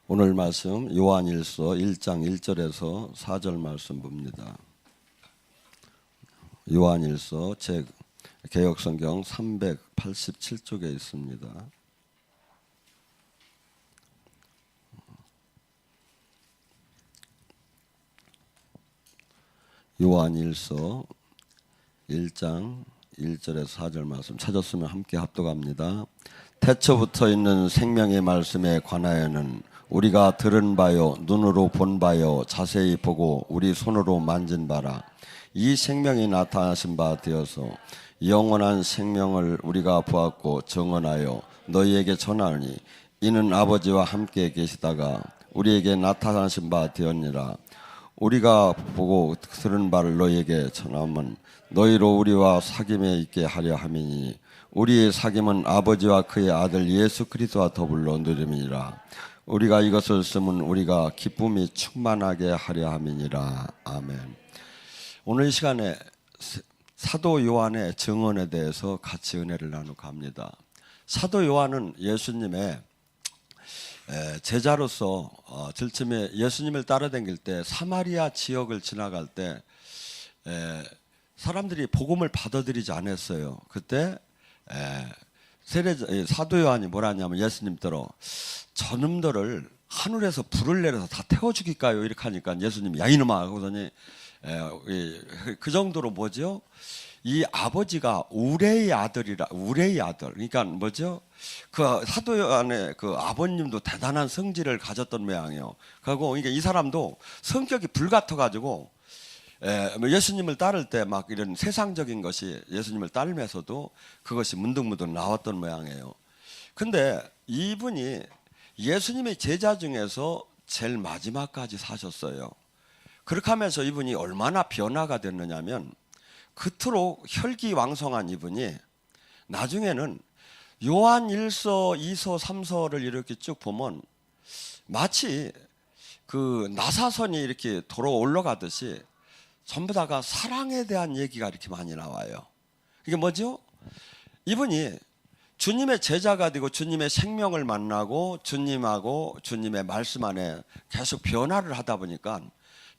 오늘 말씀 요한일서 1장 1절에서 4절 말씀 봅니다. 요한일서 제 개역성경 387쪽에 있습니다. 요한일서 1장 1절에서 4절 말씀 찾았으면 함께 합독합니다. 태초부터 있는 생명의 말씀에 관하여는 우리가 들은 바요 눈으로 본 바요 자세히 보고 우리 손으로 만진 바라. 이 생명이 나타나신 바 되어서 영원한 생명을 우리가 보았고 증언하여 너희에게 전하니 이는 아버지와 함께 계시다가 우리에게 나타나신 바 되었니라. 우리가 보고 들은 바를 너희에게 전하면 너희로 우리와 사귐에 있게 하려 함이니 우리의 사귐은 아버지와 그의 아들 예수 그리스도와 더불어 누림이니라. 우리가 이것을 쓰면 우리가 기쁨이 충만하게 하려 함이니라. 아멘. 오늘 이 시간에 사도 요한의 증언에 대해서 같이 은혜를 나누고 합니다. 사도 요한은 예수님의 제자로서 들쯤에 예수님을 따라다닐 때 사마리아 지역을 지나갈 때 사람들이 복음을 받아들이지 않았어요. 그때 사도 요한이 뭐라 하냐면 예수님더러 저놈들을 하늘에서 불을 내려서 다 태워 죽일까요? 이렇게 하니까 예수님이 야 이놈아 하고서니 그 정도로 뭐죠? 이 아버지가 우레의 아들이라 우레의 아들 그러니까 뭐죠? 그 사도 요한의 그 아버님도 대단한 성질을 가졌던 모양이에요. 그리고 그러니까 이 사람도 성격이 불같아 가지고 예수님을 따를 때 막 이런 세상적인 것이 예수님을 따르면서도 그것이 문득문득 나왔던 모양이에요. 근데 이분이 예수님의 제자 중에서 제일 마지막까지 사셨어요. 그렇게 하면서 이분이 얼마나 변화가 됐느냐면 그토록 혈기왕성한 이분이 나중에는 요한 1서, 2서, 3서를 이렇게 쭉 보면 마치 그 나사선이 이렇게 도로 올라가듯이 전부 다가 사랑에 대한 얘기가 이렇게 많이 나와요. 이게 뭐죠? 이분이 주님의 제자가 되고 주님의 생명을 만나고 주님하고 주님의 말씀 안에 계속 변화를 하다 보니까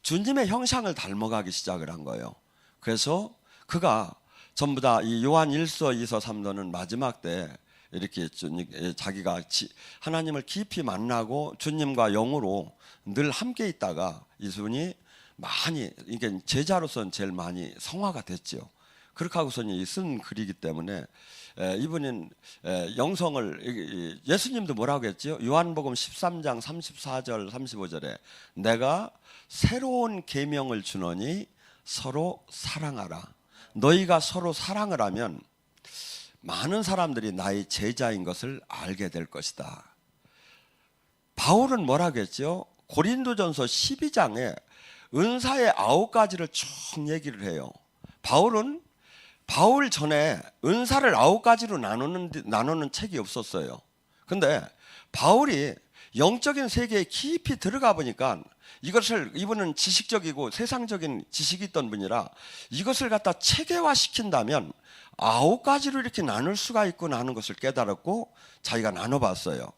주님의 형상을 닮아가기 시작을 한 거예요. 그래서 그가 전부 다 이 요한 1서, 2서, 3서는 마지막 때 이렇게 자기가 하나님을 깊이 만나고 주님과 영으로 늘 함께 있다가 이분이 많이 이게 제자로서는 제일 많이 성화가 됐죠. 그렇게 하고서는 쓴 글이기 때문에 이분은 영성을 예수님도 뭐라고 했죠? 요한복음 13장 34절 35절에 내가 새로운 계명을 주노니 서로 사랑하라. 너희가 서로 사랑을 하면 많은 사람들이 나의 제자인 것을 알게 될 것이다. 바울은 뭐라고 했죠? 고린도전서 12장에 은사의 9가지를 쭉 얘기를 해요. 바울 전에 은사를 9가지로 나누는 책이 없었어요. 근데 바울이 영적인 세계에 깊이 들어가 보니까 이분은 지식적이고 세상적인 지식이 있던 분이라 이것을 갖다 체계화시킨다면 9가지로 이렇게 나눌 수가 있구나 하는 것을 깨달았고 자기가 나눠봤어요.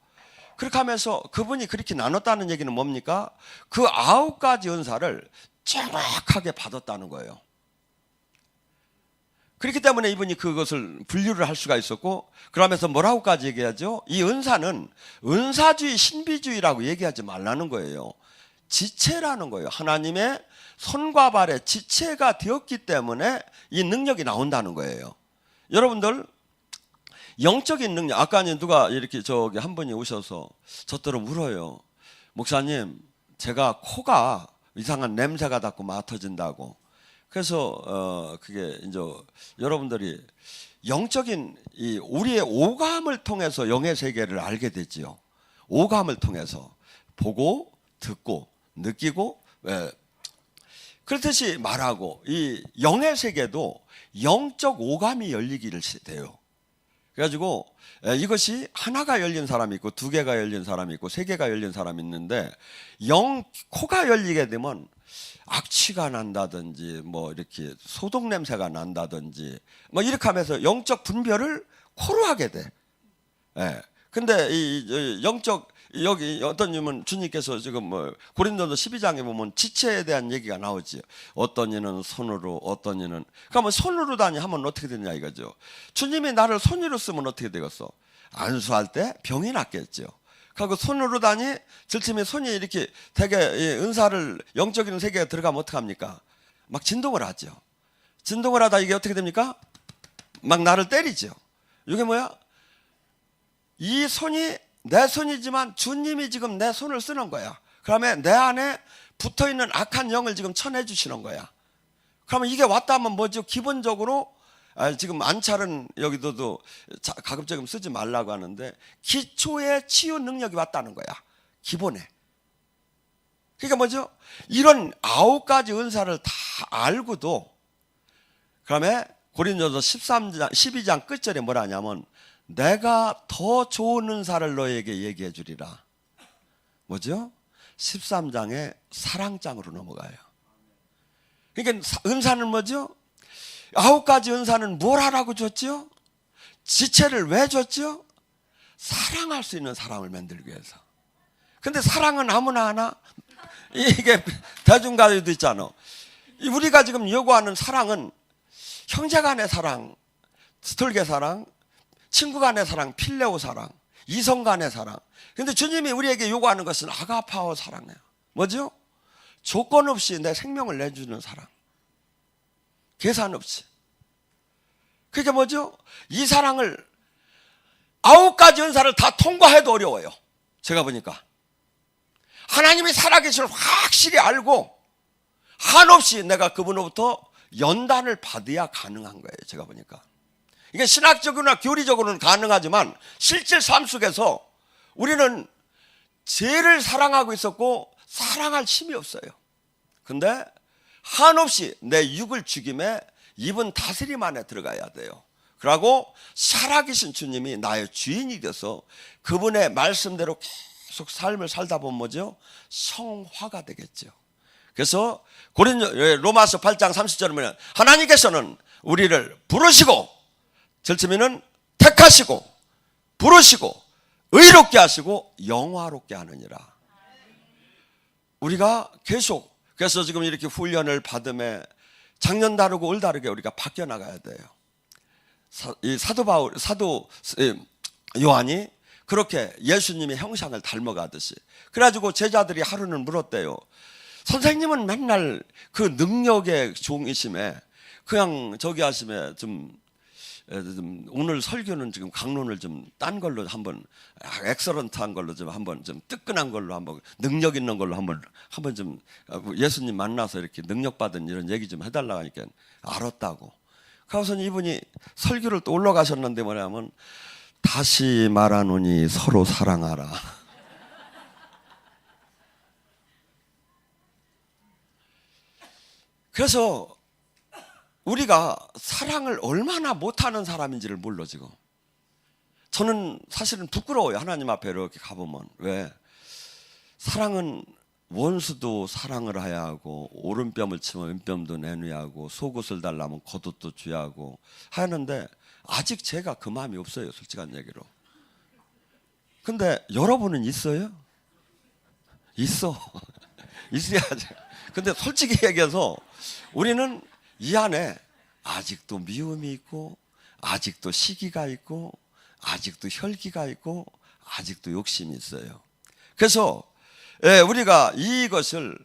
그렇게 하면서 그분이 그렇게 나눴다는 얘기는 뭡니까? 그 9가지 은사를 정확하게 받았다는 거예요. 그렇기 때문에 이분이 그것을 분류를 할 수가 있었고 그러면서 뭐라고까지 얘기하죠? 이 은사는 은사주의, 신비주의라고 얘기하지 말라는 거예요. 지체라는 거예요. 하나님의 손과 발에 지체가 되었기 때문에 이 능력이 나온다는 거예요. 여러분들 영적인 능력, 아까 누가 이렇게 저기 한 분이 오셔서 저더러 물어요. 목사님, 제가 코가 이상한 냄새가 자꾸 맡아진다고. 그래서 그게 이제 여러분들이 영적인 이 우리의 오감을 통해서 영의 세계를 알게 되지요. 오감을 통해서 보고 듣고 느끼고 그렇듯이 말하고 이 영의 세계도 영적 오감이 열리기를 돼요. 그래가지고 이것이 하나가 열린 사람이 있고 2개가 열린 사람이 있고 3개가 열린 사람이 있는데 코가 열리게 되면 악취가 난다든지 뭐 이렇게 소독 냄새가 난다든지 뭐 이렇게 하면서 영적 분별을 코로 하게 돼. 근데 이 영적 여기 어떤 님은 주님께서 지금 뭐 고린도서 12장에 보면 지체에 대한 얘기가 나오지요. 어떤 이는 손으로, 어떤 이는. 그러면 손으로 다니 하면 어떻게 되냐 이거죠. 주님이 나를 손으로 쓰면 어떻게 되겠어? 안수할 때 병이 낫겠죠. 그리고 손으로 다니 들침에 손이 이렇게 되게 은사를 영적인 세계에 들어가면 어떡합니까? 막 진동을 하죠. 진동을 하다 이게 어떻게 됩니까? 막 나를 때리죠. 이게 뭐야? 이 손이 내 손이지만 주님이 지금 내 손을 쓰는 거야. 그러면 내 안에 붙어있는 악한 영을 지금 쳐내 주시는 거야. 그러면 이게 왔다 하면 뭐죠? 기본적으로 지금 안찰은 여기도 가급적이면 쓰지 말라고 하는데 기초의 치유 능력이 왔다는 거야. 기본에. 그러니까 뭐죠? 이런 9가지 은사를 다 알고도 그다음에 고린도서 13장 12장 끝절에 뭐라 하냐면 내가 더 좋은 은사를 너에게 얘기해 주리라. 뭐죠? 13장에 사랑장으로 넘어가요. 그러니까 은사는 뭐죠? 9가지 은사는 뭘 하라고 줬죠? 지체를 왜 줬죠? 사랑할 수 있는 사람을 만들기 위해서. 근데 사랑은 아무나 하나? 이게 대중가요도 있잖아. 우리가 지금 요구하는 사랑은 형제 간의 사랑, 스톨게 사랑, 친구 간의 사랑, 필레오 사랑, 이성 간의 사랑. 근데 주님이 우리에게 요구하는 것은 아가파오 사랑이에요. 뭐죠? 조건 없이 내 생명을 내주는 사랑. 계산 없이. 그게 뭐죠? 이 사랑을 9가지 은사를 다 통과해도 어려워요. 제가 보니까. 하나님이 살아계심을 확실히 알고 한없이 내가 그분으로부터 연단을 받아야 가능한 거예요. 제가 보니까. 이게 신학적으로나 교리적으로는 가능하지만 실제 삶 속에서 우리는 죄를 사랑하고 있었고 사랑할 힘이 없어요. 근데 한없이 내 육을 죽임에 입은 다스림 안에 들어가야 돼요. 그러고 살아계신 주님이 나의 주인이 돼서 그분의 말씀대로 계속 삶을 살다 보면 뭐죠? 성화가 되겠죠. 그래서 로마서 8장 30절에 보면 하나님께서는 우리를 부르시고 절치면은 택하시고 부르시고 의롭게 하시고 영화롭게 하느니라. 우리가 계속 그래서 지금 이렇게 훈련을 받음에 작년 다르고 올 다르게 우리가 바뀌어 나가야 돼요. 사도 요한이 그렇게 예수님의 형상을 닮아가듯이 그래가지고 제자들이 하루는 물었대요. 선생님은 맨날 그 능력의 종이심에 그냥 저기 하심에 좀 오늘 설교는 지금 강론을 좀 딴 걸로 한번 엑설런트한 걸로 좀 한번 좀 뜨끈한 걸로 한번 능력 있는 걸로 한번 좀 예수님 만나서 이렇게 능력 받은 이런 얘기 좀 해달라고 하니까 알았다고. 그래서 이분이 설교를 또 올라가셨는데 뭐냐면 다시 말하노니 서로 사랑하라. 그래서 우리가 사랑을 얼마나 못하는 사람인지를 몰라 지금. 저는 사실은 부끄러워요. 하나님 앞에 이렇게 가보면. 왜? 사랑은 원수도 사랑을 해야 하고 오른뺨을 치면 왼뺨도 내놔야 하고 속옷을 달라면 겉옷도 줘야 하고 하는데 아직 제가 그 마음이 없어요. 솔직한 얘기로. 근데 여러분은 있어요? 있어. 있어야지. 근데 솔직히 얘기해서 우리는 이 안에 아직도 미움이 있고 아직도 시기가 있고 아직도 혈기가 있고 아직도 욕심이 있어요. 그래서 우리가 이것을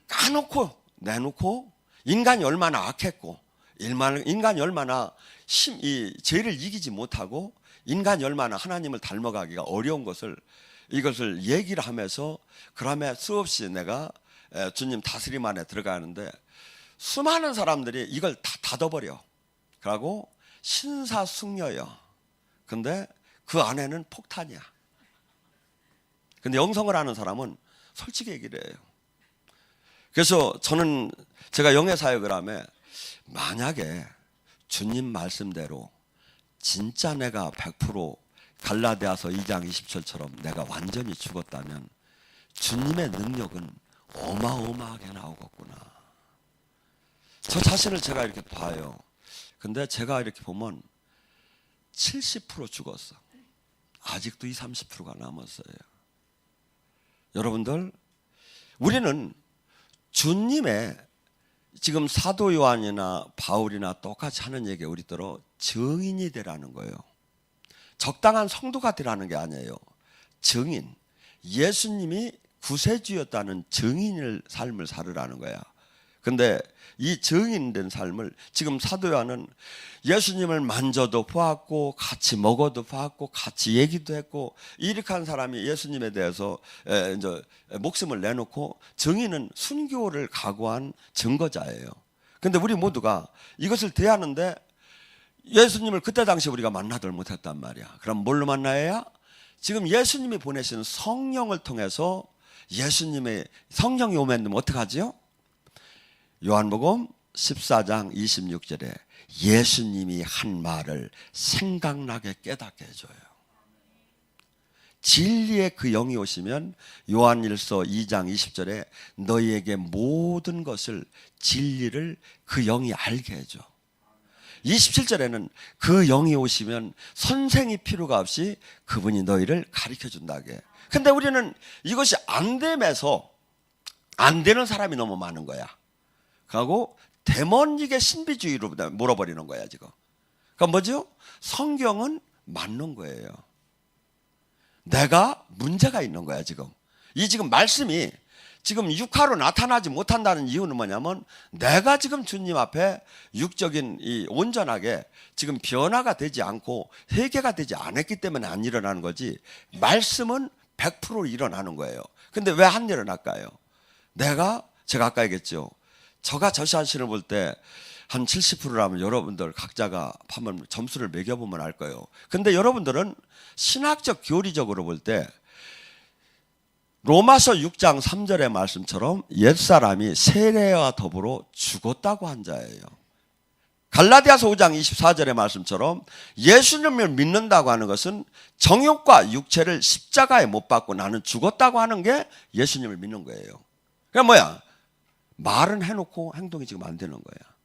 까놓고 내놓고 인간이 얼마나 악했고 인간이 얼마나 이 죄를 이기지 못하고 인간이 얼마나 하나님을 닮아가기가 어려운 것을 이것을 얘기를 하면서 그러면 수없이 내가 주님 다스림 안에 들어가는데 수많은 사람들이 이걸 다 닫아버려. 그러고 신사숙녀여. 근데 그 안에는 폭탄이야. 근데 영성을 하는 사람은 솔직히 얘기를 해요. 그래서 저는 제가 영예사역을 하며 만약에 주님 말씀대로 진짜 내가 100% 갈라디아서 2장 20절처럼 내가 완전히 죽었다면 주님의 능력은 어마어마하게 나오겠구나. 저 자신을 제가 이렇게 봐요. 근데 제가 이렇게 보면 70% 죽었어. 아직도 20, 30%가 남았어요. 여러분들, 우리는 주님의 지금 사도 요한이나 바울이나 똑같이 하는 얘기 우리더러 증인이 되라는 거예요. 적당한 성도가 되라는 게 아니에요. 증인, 예수님이 구세주였다는 증인의 삶을 살으라는 거야. 근데 이 증인된 삶을 지금 사도 요한은 예수님을 만져도 보았고 같이 먹어도 보았고 같이 얘기도 했고 이렇게 한 사람이 예수님에 대해서 이제 목숨을 내놓고 증인은 순교를 각오한 증거자예요. 근데 우리 모두가 이것을 대하는데 예수님을 그때 당시 우리가 만나들 못했단 말이야. 그럼 뭘로 만나야? 지금 예수님이 보내신 성령을 통해서 예수님의 성령이 오면 어떻게 하지요? 요한복음 14장 26절에 예수님이 한 말을 생각나게 깨닫게 해줘요. 진리의 그 영이 오시면 요한일서 2장 20절에 너희에게 모든 것을 진리를 그 영이 알게 해줘. 27절에는 그 영이 오시면 선생이 필요가 없이 그분이 너희를 가르쳐 준다게. 근데 우리는 이것이 안 되면서 안 되는 사람이 너무 많은 거야. 그리고 데모닉의 신비주의로 몰아버리는 거야 지금. 그러니까 뭐죠? 성경은 맞는 거예요. 내가 문제가 있는 거야 지금. 이 지금 말씀이 지금 육화로 나타나지 못한다는 이유는 뭐냐면 내가 지금 주님 앞에 육적인 이 온전하게 지금 변화가 되지 않고 회개가 되지 않았기 때문에 안 일어나는 거지, 말씀은 100% 일어나는 거예요. 근데 왜 안 일어날까요? 제가 아까 얘기했죠. 저가 저 자신을 볼 때 한 70%라면 여러분들 각자가 한번 점수를 매겨보면 알 거예요. 근데 여러분들은 신학적 교리적으로 볼 때 로마서 6장 3절의 말씀처럼 옛사람이 세례와 더불어 죽었다고 한 자예요. 갈라디아서 5장 24절의 말씀처럼 예수님을 믿는다고 하는 것은 정욕과 육체를 십자가에 못 박고 나는 죽었다고 하는 게 예수님을 믿는 거예요. 그게 뭐야? 말은 해놓고 행동이 지금 안 되는 거야.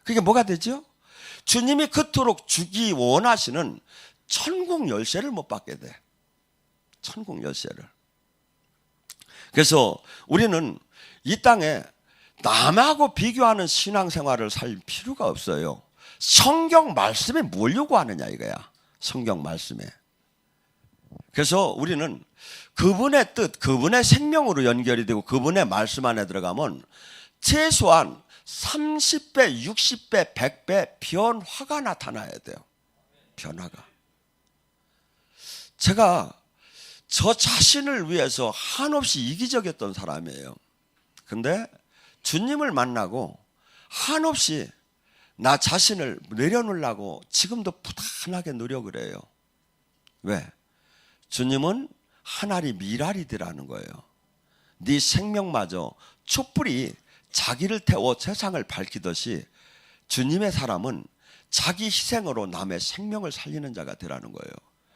그게 뭐가 되죠? 주님이 그토록 주기 원하시는 천국 열쇠를 못 받게 돼. 천국 열쇠를. 그래서 우리는 이 땅에 남하고 비교하는 신앙생활을 살 필요가 없어요. 성경 말씀에 뭘 요구하느냐 이거야. 성경 말씀에. 그래서 우리는 그분의 뜻, 그분의 생명으로 연결이 되고 그분의 말씀 안에 들어가면 최소한 30배, 60배, 100배 변화가 나타나야 돼요. 변화가. 제가 저 자신을 위해서 한없이 이기적이었던 사람이에요. 근데 주님을 만나고 한없이 나 자신을 내려놓으려고 지금도 부단하게 노력을 해요. 왜? 주님은 한 알이 밀알이 되라는 거예요. 네 생명마저 촛불이 자기를 태워 세상을 밝히듯이 주님의 사람은 자기 희생으로 남의 생명을 살리는 자가 되라는 거예요.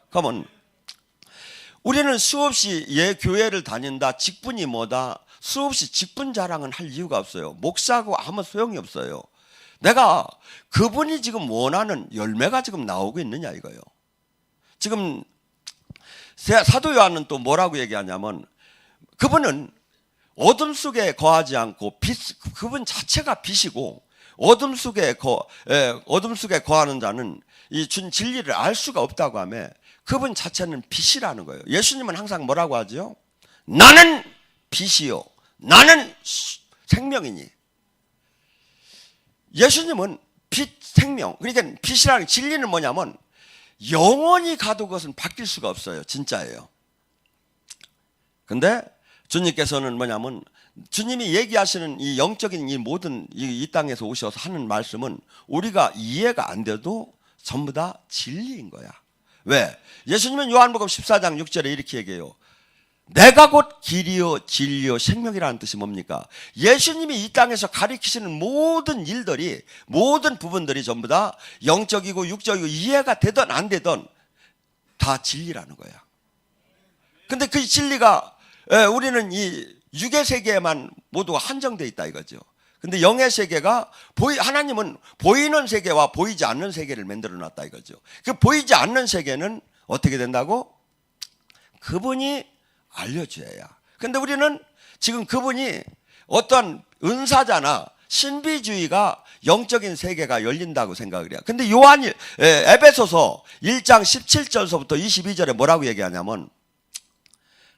그러면 우리는 수없이 교회를 다닌다, 직분이 뭐다, 수없이 직분 자랑은 할 이유가 없어요. 목사하고 아무 소용이 없어요. 내가 그분이 지금 원하는 열매가 지금 나오고 있느냐 이거예요. 지금 사도 요한은 또 뭐라고 얘기하냐면 그분은 어둠 속에 거하지 않고 그분 자체가 빛이고 어둠 속에 거하는 자는 이 준 진리를 알 수가 없다고 하며 그분 자체는 빛이라는 거예요. 예수님은 항상 뭐라고 하죠? 나는 빛이요 나는 생명이니. 예수님은 빛, 생명. 그러니까 빛이라는 진리는 뭐냐면 영원히 가도 그것은 바뀔 수가 없어요. 진짜예요. 근데 주님께서는 뭐냐면 주님이 얘기하시는 이 영적인 이 모든 이 땅에서 오셔서 하는 말씀은 우리가 이해가 안 돼도 전부 다 진리인 거야. 왜? 예수님은 요한복음 14장 6절에 이렇게 얘기해요. 내가 곧 길이요 진리요 생명이라는 뜻이 뭡니까? 예수님이 이 땅에서 가르치시는 모든 일들이, 모든 부분들이 전부 다 영적이고 육적이고 이해가 되든 안 되든 다 진리라는 거야. 근데 그 진리가 우리는 이 육의 세계에만 모두 한정되어 있다 이거죠. 근데 영의 세계가 하나님은 보이는 세계와 보이지 않는 세계를 만들어 놨다 이거죠. 그 보이지 않는 세계는 어떻게 된다고? 그분이 알려줘야. 근데 우리는 지금 그분이 어떤 은사자나 신비주의가 영적인 세계가 열린다고 생각을 해요. 근데 에베소서 1장 17절서부터 22절에 뭐라고 얘기하냐면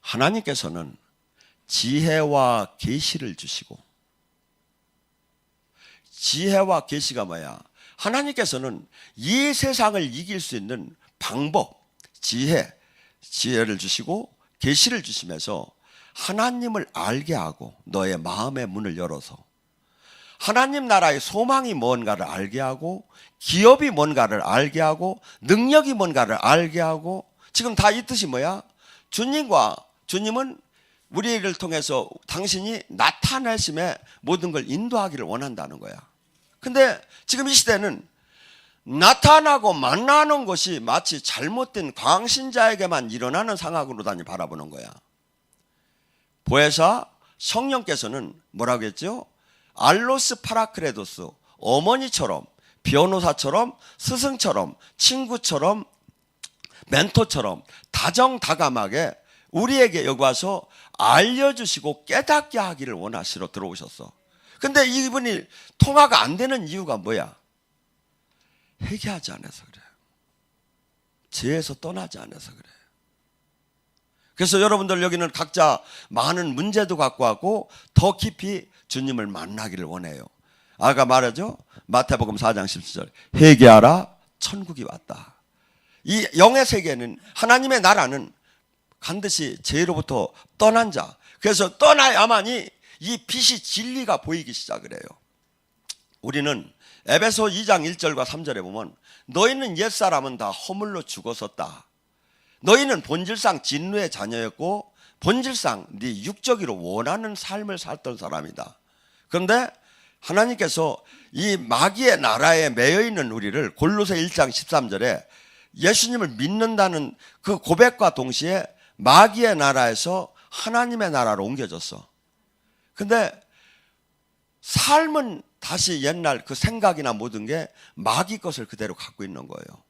하나님께서는 지혜와 계시를 주시고, 지혜와 계시가 뭐야? 하나님께서는 이 세상을 이길 수 있는 방법, 지혜를 주시고 계시를 주시면서 하나님을 알게 하고 너의 마음의 문을 열어서 하나님 나라의 소망이 뭔가를 알게 하고 기업이 뭔가를 알게 하고 능력이 뭔가를 알게 하고, 지금 다 이 뜻이 뭐야? 주님은 우리를 통해서 당신이 나타내심에 모든 걸 인도하기를 원한다는 거야. 근데 지금 이 시대는 나타나고 만나는 것이 마치 잘못된 광신자에게만 일어나는 상황으로 바라보는 거야. 보혜사 성령께서는 뭐라고 했죠? 알로스 파라크레도스, 어머니처럼, 변호사처럼, 스승처럼, 친구처럼, 멘토처럼 다정다감하게 우리에게 여기 와서 알려주시고 깨닫게 하기를 원하시러 들어오셨어. 근데 이분이 통화가 안 되는 이유가 뭐야? 회개하지 않아서 그래. 죄에서 떠나지 않아서 그래. 그래서 여러분들 여기는 각자 많은 문제도 갖고 왔고 더 깊이 주님을 만나기를 원해요. 아까 말하죠? 마태복음 4장 17절 회개하라 천국이 왔다. 이 영의 세계는, 하나님의 나라는 반드시 죄로부터 떠난 자, 그래서 떠나야만이 이 빛이 진리가 보이기 시작을 해요. 우리는 에베소 2장 1절과 3절에 보면 너희는 옛사람은 다 허물로 죽었었다. 너희는 본질상 진노의 자녀였고 본질상 네 육적으로 원하는 삶을 살던 사람이다. 그런데 하나님께서 이 마귀의 나라에 매여 있는 우리를 골로새 1장 13절에 예수님을 믿는다는 그 고백과 동시에 마귀의 나라에서 하나님의 나라로 옮겨졌어. 근데 삶은 다시 옛날 그 생각이나 모든 게 마귀 것을 그대로 갖고 있는 거예요.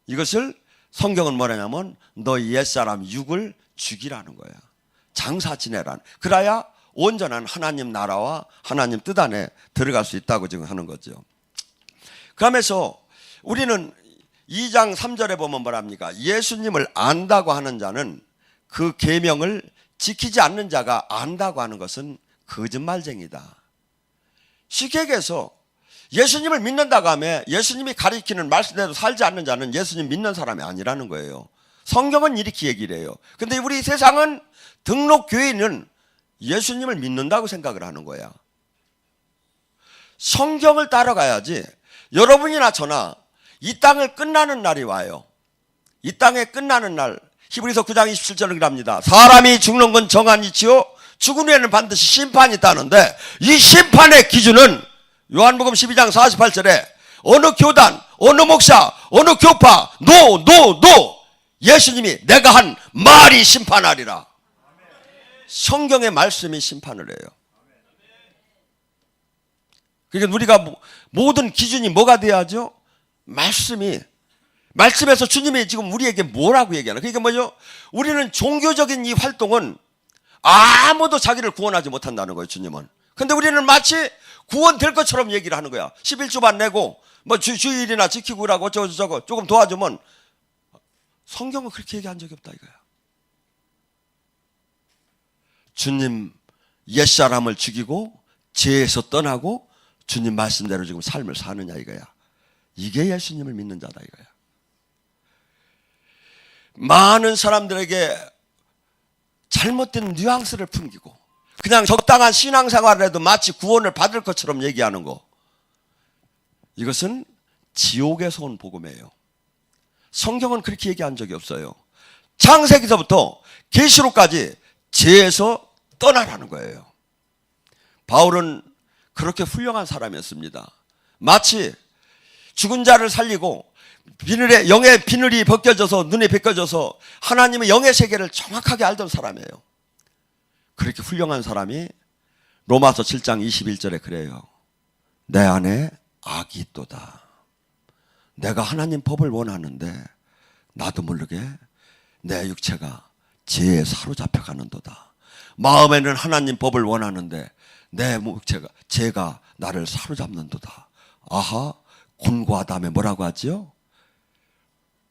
이것을 성경은 뭐라냐면 너 옛사람 육을 죽이라는 거야. 장사 지내라는. 그래야 온전한 하나님 나라와 하나님 뜻 안에 들어갈 수 있다고 지금 하는 거죠. 그러면서 우리는 2장 3절에 보면 뭐랍니까? 예수님을 안다고 하는 자는 그 계명을 지키지 않는 자가 안다고 하는 것은 거짓말쟁이다. 쉽게 얘기해서 예수님을 믿는다고 하면 예수님이 가리키는 말씀대로 살지 않는 자는 예수님 믿는 사람이 아니라는 거예요. 성경은 이렇게 얘기를 해요. 근데 우리 세상은 등록 교인은 예수님을 믿는다고 생각을 하는 거야. 성경을 따라가야지. 여러분이나 저나 이 땅을 끝나는 날이 와요. 이 땅에 끝나는 날, 히브리서 9장 27절을 그럽니다. 사람이 죽는 건 정한 이치요 죽은 후에는 반드시 심판이 있다는데, 이 심판의 기준은 요한복음 12장 48절에 어느 교단, 어느 목사, 어느 교파, 노 예수님이 내가 한 말이 심판하리라. 성경의 말씀이 심판을 해요. 그러니까 우리가 모든 기준이 뭐가 돼야죠? 말씀에서 주님이 지금 우리에게 뭐라고 얘기하나? 그러니까 뭐죠? 우리는 종교적인 이 활동은 아무도 자기를 구원하지 못한다는 거예요, 주님은. 근데 우리는 마치 구원될 것처럼 얘기를 하는 거야. 11주만 내고 뭐 주일이나 지키고 그러고 어쩌고저쩌고 조금 도와주면, 성경은 그렇게 얘기한 적이 없다 이거야. 주님 옛사람을 죽이고 죄에서 떠나고 주님 말씀대로 지금 삶을 사느냐 이거야. 이게 예수님을 믿는 자다 이거야. 많은 사람들에게 잘못된 뉘앙스를 풍기고 그냥 적당한 신앙생활을 해도 마치 구원을 받을 것처럼 얘기하는 거, 이것은 지옥에서 온 복음이에요. 성경은 그렇게 얘기한 적이 없어요. 창세기서부터 계시록까지 죄에서 떠나라는 거예요. 바울은 그렇게 훌륭한 사람이었습니다. 마치 죽은 자를 살리고 영의 비늘이 벗겨져서 눈이 벗겨져서 하나님의 영의 세계를 정확하게 알던 사람이에요. 그렇게 훌륭한 사람이 로마서 7장 21절에 그래요. 내 안에 악이 있도다. 내가 하나님 법을 원하는데 나도 모르게 내 육체가 죄에 사로잡혀 가는도다. 마음에는 하나님 법을 원하는데 내 죄가 나를 사로잡는도다. 아하, 곤고하 다음에 뭐라고 하지요?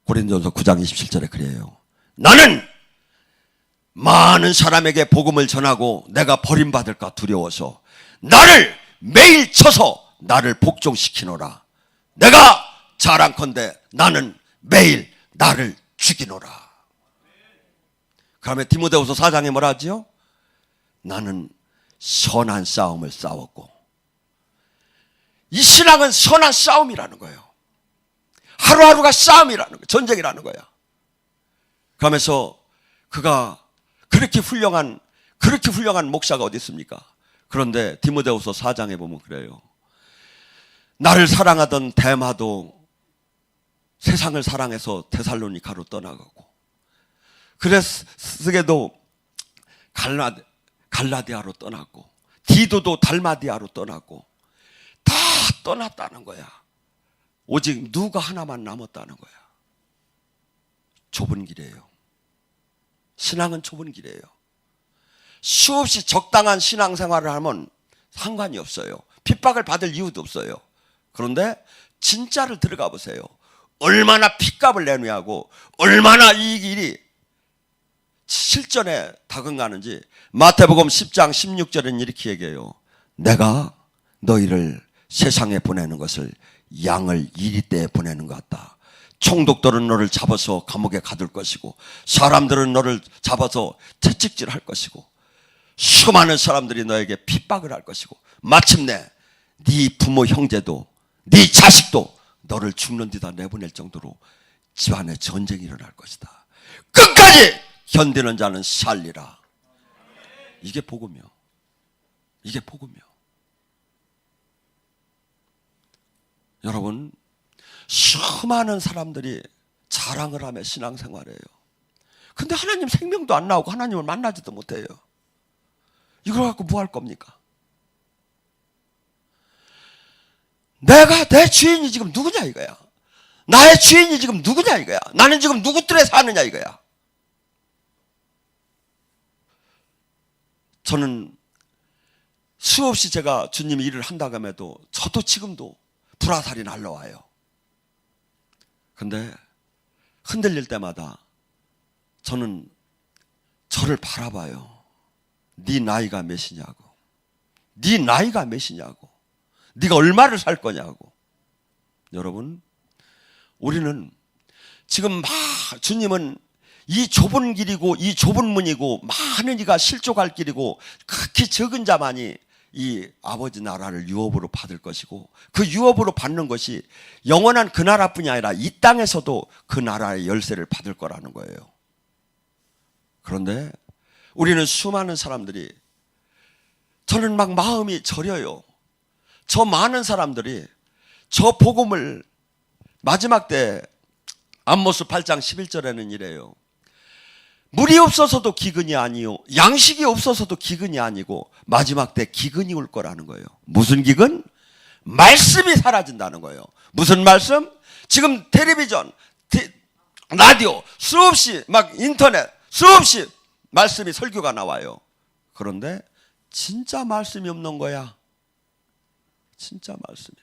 고린도서 9장 27절에 그래요. 나는 많은 사람에게 복음을 전하고 내가 버림받을까 두려워서 나를 매일 쳐서 나를 복종시키노라. 내가 자랑컨대 나는 매일 나를 죽이노라. 그러면 디모데후서 4장에 뭐라 하지요? 나는 선한 싸움을 싸웠고. 이 신앙은 선한 싸움이라는 거예요. 하루하루가 싸움이라는 거예요. 전쟁이라는 거야. 그러면서 그가 그렇게 훌륭한 목사가 어디 있습니까? 그런데 디모데후서 4장에 보면 그래요. 나를 사랑하던 데마도 세상을 사랑해서 데살로니가로 떠나가고, 그레스게도 갈라디아로 떠났고, 디도도 달마디아로 떠났고, 다 떠났다는 거야. 오직 누가 하나만 남았다는 거야. 좁은 길이에요. 신앙은 좁은 길이에요. 수없이 적당한 신앙생활을 하면 상관이 없어요. 핍박을 받을 이유도 없어요. 그런데 진짜를 들어가 보세요. 얼마나 핏값을 내놓냐고, 얼마나 이 길이 실전에 다가가는지. 마태복음 10장 16절은 이렇게 얘기해요. 내가 너희를 세상에 보내는 것을 양을 이리떼에 보내는 것 같다. 총독들은 너를 잡아서 감옥에 가둘 것이고, 사람들은 너를 잡아서 채찍질할 것이고, 수많은 사람들이 너에게 핍박을 할 것이고, 마침내 네 부모 형제도 네 자식도 너를 죽는 데다 내보낼 정도로 집안에 전쟁이 일어날 것이다. 끝까지 견디는 자는 살리라. 이게 복음이요. 이게 복음이요. 여러분, 수많은 사람들이 자랑을 하며 신앙생활해요. 근데 하나님 생명도 안 나오고 하나님을 만나지도 못해요. 이걸 갖고 뭐 할 겁니까? 내 주인이 지금 누구냐 이거야. 나의 주인이 지금 누구냐 이거야. 나는 지금 누구 뜰에 사느냐 이거야. 저는 수없이 제가 주님이 일을 한다고 해도 저도 지금도 불화살이 날라와요. 근데 흔들릴 때마다 저는 저를 바라봐요. 네 나이가 몇이냐고. 네 나이가 몇이냐고. 네가 얼마를 살 거냐고. 여러분, 우리는 지금 주님은 이 좁은 길이고 이 좁은 문이고 많은 이가 실족할 길이고 극히 적은 자만이 이 아버지 나라를 유업으로 받을 것이고, 그 유업으로 받는 것이 영원한 그 나라뿐이 아니라 이 땅에서도 그 나라의 열쇠를 받을 거라는 거예요. 그런데 우리는 수많은 사람들이, 저는 막 마음이 저려요. 저 많은 사람들이 저 복음을 마지막 때 암모스 8장 11절에는 이래요. 물이 없어서도 기근이 아니요, 양식이 없어서도 기근이 아니고 마지막 때 기근이 올 거라는 거예요. 무슨 기근? 말씀이 사라진다는 거예요. 무슨 말씀? 지금 텔레비전, 라디오, 수없이 막 인터넷, 수없이 말씀이 설교가 나와요. 그런데 진짜 말씀이 없는 거야. 진짜 말씀이.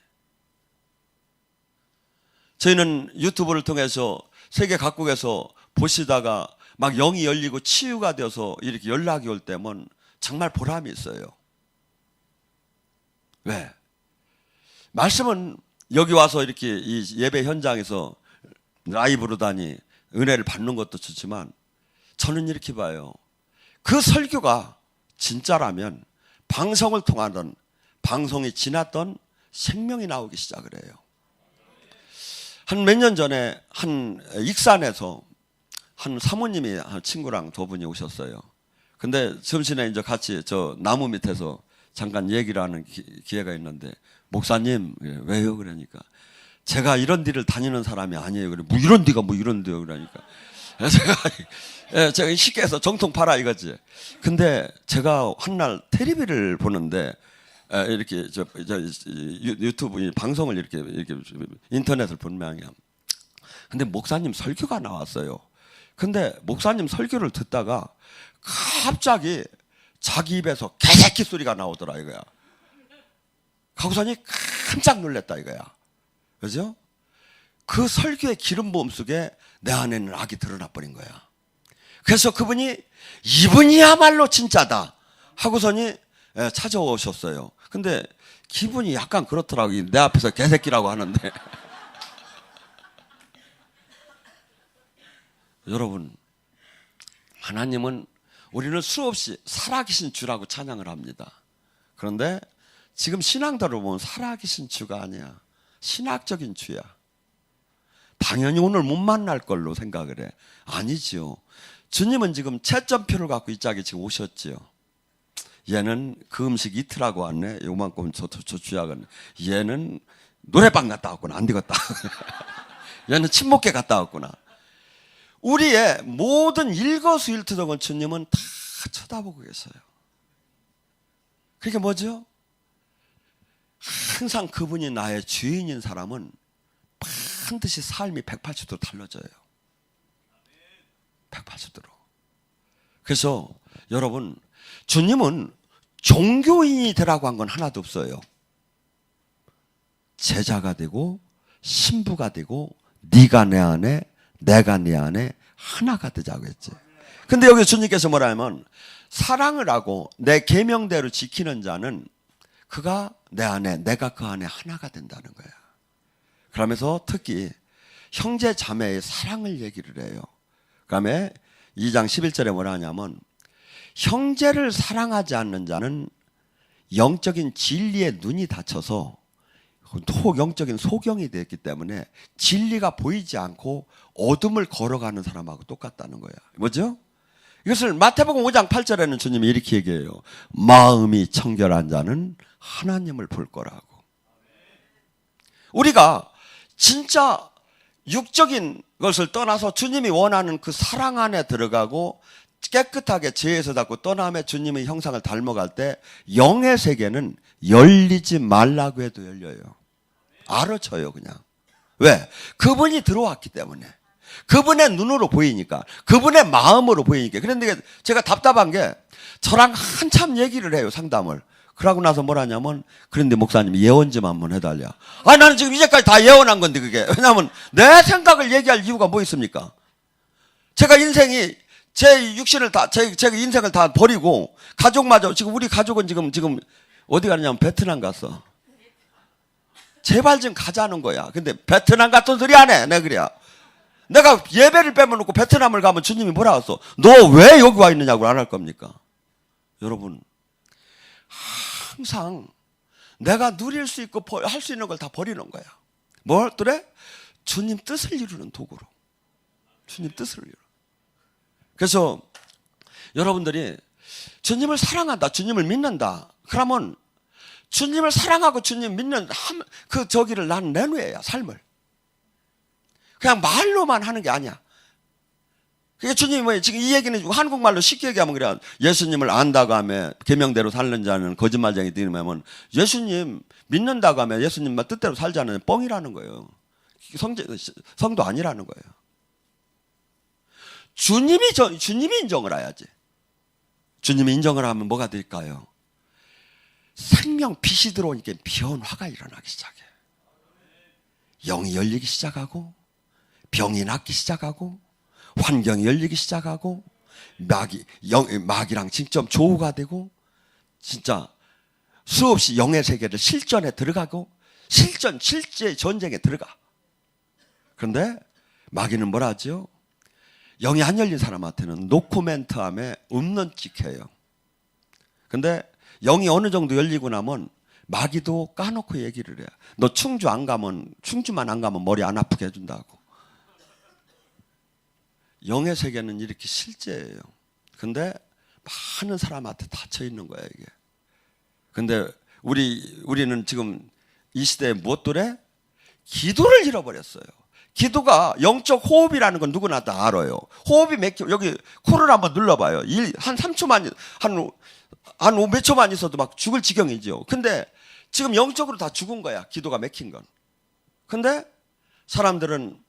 저희는 유튜브를 통해서 세계 각국에서 보시다가 막 영이 열리고 치유가 되어서 이렇게 연락이 올 때면 정말 보람이 있어요. 왜? 말씀은 여기 와서 이렇게 이 예배 현장에서 라이브로 다니 은혜를 받는 것도 좋지만, 저는 이렇게 봐요. 그 설교가 진짜라면 방송을 통하던, 방송이 지났던 생명이 나오기 시작을 해요. 한 몇 년 전에 한 익산에서 한 사모님이 한 친구랑 두 분이 오셨어요. 근데 점심에 이제 같이 저 나무 밑에서 잠깐 얘기를 하는 기회가 있는데, 목사님, 왜요? 그러니까 제가 이런 데를 다니는 사람이 아니에요. 그래, 뭐 이런 데가 뭐 이런 데요? 그러니까 제가 쉽게 해서 정통 팔아 이거지. 근데 제가 한날 텔레비를 보는데, 이렇게 유튜브 방송을 이렇게 인터넷을 본 모양이야. 근데 목사님 설교가 나왔어요. 근데 목사님 설교를 듣다가 갑자기 자기 입에서 개새끼 소리가 나오더라 이거야. 가고서니 깜짝 놀랐다 이거야. 그죠? 그 설교의 기름 부음 속에 내 안에는 악이 드러나 버린 거야. 그래서 그분이 이분이야말로 진짜다 하고서니 찾아오셨어요. 근데 기분이 약간 그렇더라고요. 내 앞에서 개새끼라고 하는데. 여러분, 하나님은 우리는 수없이 살아계신 주라고 찬양을 합니다. 그런데 지금 신앙대로 보면 살아계신 주가 아니야. 신학적인 주야. 당연히 오늘 못 만날 걸로 생각을 해. 아니지요. 주님은 지금 채점표를 갖고 이 짝에 지금 오셨지요. 얘는 그 음식 이틀하고 왔네. 요만큼 저 주약은. 얘는 노래방 갔다 왔구나. 안 되겠다. 얘는 친목회 갔다 왔구나. 우리의 모든 일거수일투족은 주님은 다 쳐다보고 계세요. 그게 뭐죠? 항상 그분이 나의 주인인 사람은 반드시 삶이 180도 달라져요. 180도로. 그래서 여러분, 주님은 종교인이 되라고 한 건 하나도 없어요. 제자가 되고 신부가 되고 네가 내 안에 내가 네 안에 하나가 되자고 했지. 근데 여기 주님께서 뭐라 하면 사랑을 하고 내 계명대로 지키는 자는 그가 내 안에 내가 그 안에 하나가 된다는 거야. 그러면서 특히 형제 자매의 사랑을 얘기를 해요. 그다음에 2장 11절에 뭐라 하냐면 형제를 사랑하지 않는 자는 영적인 진리의 눈이 닫혀서 영적인 소경이 되었기 때문에 진리가 보이지 않고 어둠을 걸어가는 사람하고 똑같다는 거야. 뭐죠? 이것을 마태복음 5장 8절에는 주님이 이렇게 얘기해요. 마음이 청결한 자는 하나님을 볼 거라고. 우리가 진짜 육적인 것을 떠나서 주님이 원하는 그 사랑 안에 들어가고 깨끗하게 죄에서 닫고 떠남에 주님의 형상을 닮아갈 때 영의 세계는 열리지 말라고 해도 열려요. 알아쳐요 그냥. 왜? 그분이 들어왔기 때문에. 그분의 눈으로 보이니까. 그분의 마음으로 보이니까. 그런데 제가 답답한 게 저랑 한참 얘기를 해요. 상담을. 그러고 나서 뭘 하냐면 그런데 목사님 예언 좀 한번 해달라. 아니 나는 지금 이제까지 다 예언한 건데 그게. 왜냐하면 내 생각을 얘기할 이유가 뭐 있습니까? 제가 인생이 제 육신을 다, 제 인생을 다 버리고 가족마저 지금 우리 가족은 지금 어디 가느냐면 베트남 갔어. 제발 좀 가자는 거야. 근데 베트남 같은 소리 안 해. 내가 그래야. 내가 예배를 빼먹고 베트남을 가면 주님이 뭐라 했어? 너 왜 여기 와 있느냐고 안 할 겁니까? 여러분, 항상 내가 누릴 수 있고 할 수 있는 걸 다 버리는 거야. 뭘 그래? 주님 뜻을 이루는 도구로. 주님 뜻을 이루. 그래서 여러분들이 주님을 사랑한다, 주님을 믿는다. 그러면 주님을 사랑하고 주님 믿는 그 저기를 난 내놓아야 삶을. 그냥 말로만 하는 게 아니야. 그게 주님이 뭐예요? 지금 이 얘기는 한국말로 쉽게 얘기하면 그래. 예수님을 안다고 하면 계명대로 살는 자는 거짓말쟁이 되면 예수님 믿는다고 하면 예수님 뜻대로 살자는 뻥이라는 거예요. 성도 아니라는 거예요. 주님이 인정을 해야지. 주님이 인정을 하면 뭐가 될까요? 생명 빛이 들어오니까 변화가 일어나기 시작해. 영이 열리기 시작하고 병이 낫기 시작하고 환경이 열리기 시작하고 마귀랑 직접 조우가 되고 진짜 수없이 영의 세계를 실전에 들어가고 실제 전쟁에 들어가. 그런데 마귀는 뭐라 하죠? 영이 안 열린 사람한테는 노코멘트함에 없는 찍혀요. 근데 영이 어느 정도 열리고 나면 마귀도 까놓고 얘기를 해요. 너 충주만 안 가면 머리 안 아프게 해준다고. 영의 세계는 이렇게 실제예요. 근데 많은 사람한테 닫혀 있는 거야 이게. 근데 우리는 지금 이 시대에 무엇들에 기도를 잃어버렸어요. 기도가 영적 호흡이라는 건 누구나 다 알아요. 호흡이 여기 코를 한번 눌러봐요. 한 3초만 한 몇 초만 있어도 막 죽을 지경이죠. 근데 지금 영적으로 다 죽은 거야. 기도가 막힌 건. 근데 사람들은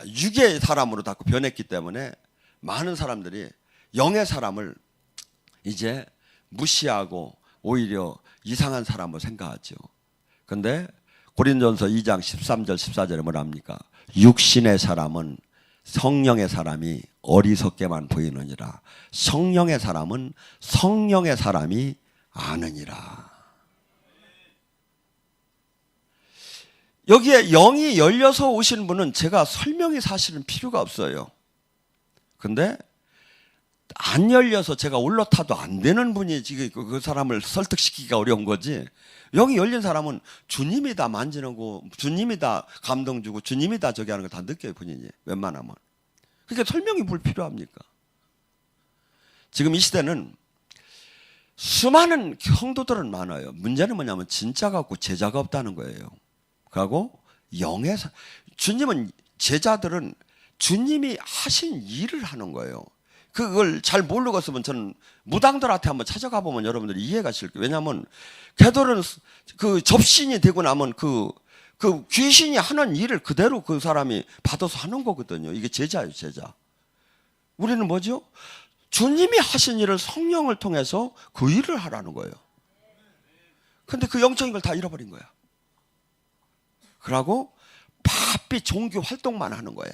육의 사람으로 자꾸 변했기 때문에 많은 사람들이 영의 사람을 이제 무시하고 오히려 이상한 사람으로 생각하죠. 그런데 고린도전서 2장 13절 14절에 뭐라 합니까? 육신의 사람은 성령의 사람이 어리석게만 보이느니라. 성령의 사람은 성령의 사람이 아느니라. 여기에 영이 열려서 오신 분은 제가 설명이 사실은 필요가 없어요. 근데 안 열려서 제가 올라타도 안 되는 분이 지금 그 사람을 설득시키기가 어려운 거지. 영이 열린 사람은 주님이 다 만지는 거, 주님이 다 감동 주고, 주님이 다 저기 하는 거 다 느껴요, 본인이. 웬만하면. 그러니까 설명이 불필요합니까? 지금 이 시대는 수많은 성도들은 많아요. 문제는 뭐냐면 진짜 갖고 제자가 없다는 거예요. 그리고 주님은 제자들은 주님이 하신 일을 하는 거예요. 그걸 잘 모르고 있으면 저는 무당들한테 한번 찾아가 보면 여러분들이 이해가 실 거예요. 왜냐하면 걔들은 그 접신이 되고 나면 그 귀신이 하는 일을 그대로 그 사람이 받아서 하는 거거든요. 이게 제자예요, 제자. 우리는 뭐죠? 주님이 하신 일을 성령을 통해서 그 일을 하라는 거예요. 근데 그 영적인 걸 다 잃어버린 거야. 그러고 바삐 종교 활동만 하는 거야.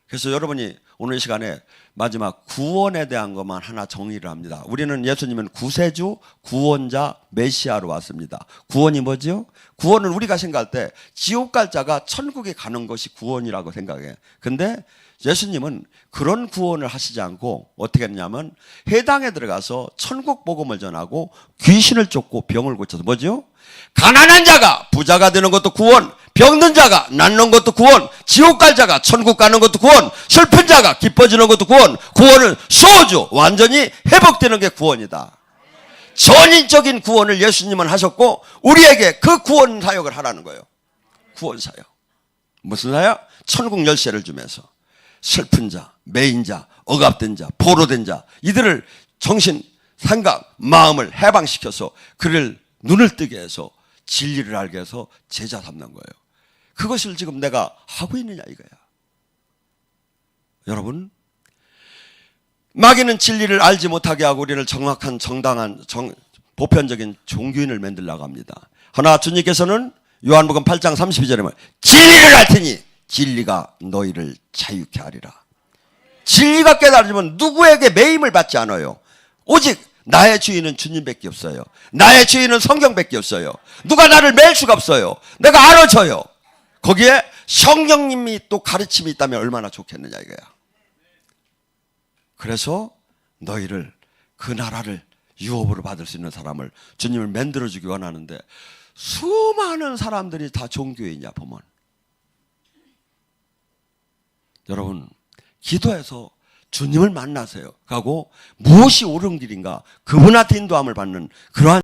그래서 여러분이 오늘 이 시간에 마지막 구원에 대한 것만 하나 정의를 합니다. 우리는 예수님은 구세주, 구원자, 메시아로 왔습니다. 구원이 뭐죠? 구원은 우리가 생각할 때 지옥 갈 자가 천국에 가는 것이 구원이라고 생각해요. 근데 예수님은 그런 구원을 하시지 않고 어떻게 했냐면 해당에 들어가서 천국 복음을 전하고 귀신을 쫓고 병을 고쳐서 뭐죠? 가난한 자가 부자가 되는 것도 구원, 병든 자가 낫는 것도 구원, 지옥 갈 자가 천국 가는 것도 구원, 슬픈 자가 기뻐지는 것도 구원, 구원은 소주 완전히 회복되는 게 구원이다. 전인적인 구원을 예수님은 하셨고 우리에게 그 구원 사역을 하라는 거예요. 구원 사역. 무슨 사역? 천국 열쇠를 주면서 슬픈 자, 매인 자, 억압된 자, 포로된 자 이들을 정신, 생각, 마음을 해방시켜서 그를 눈을 뜨게 해서 진리를 알게 해서 제자 삼는 거예요. 그것을 지금 내가 하고 있느냐 이거야. 여러분, 마귀는 진리를 알지 못하게 하고 우리를 정확한 정당한 보편적인 종교인을 만들려고 합니다. 그러나 주님께서는 요한복음 8장 32절에 말 진리를 알 테니 진리가 너희를 자유케 하리라. 진리가 깨달으면 누구에게 매임을 받지 않아요. 오직 나의 주인은 주님밖에 없어요. 나의 주인은 성경밖에 없어요. 누가 나를 매일 수가 없어요. 내가 알아줘요. 거기에 성령님이 또 가르침이 있다면 얼마나 좋겠느냐 이거야. 그래서 너희를 그 나라를 유업으로 받을 수 있는 사람을 주님을 만들어주기 원하는데 수많은 사람들이 다 종교인이야 보면. 여러분 기도해서 주님을 만나세요. 하고 무엇이 옳은 길인가 그분한테 인도함을 받는 그러한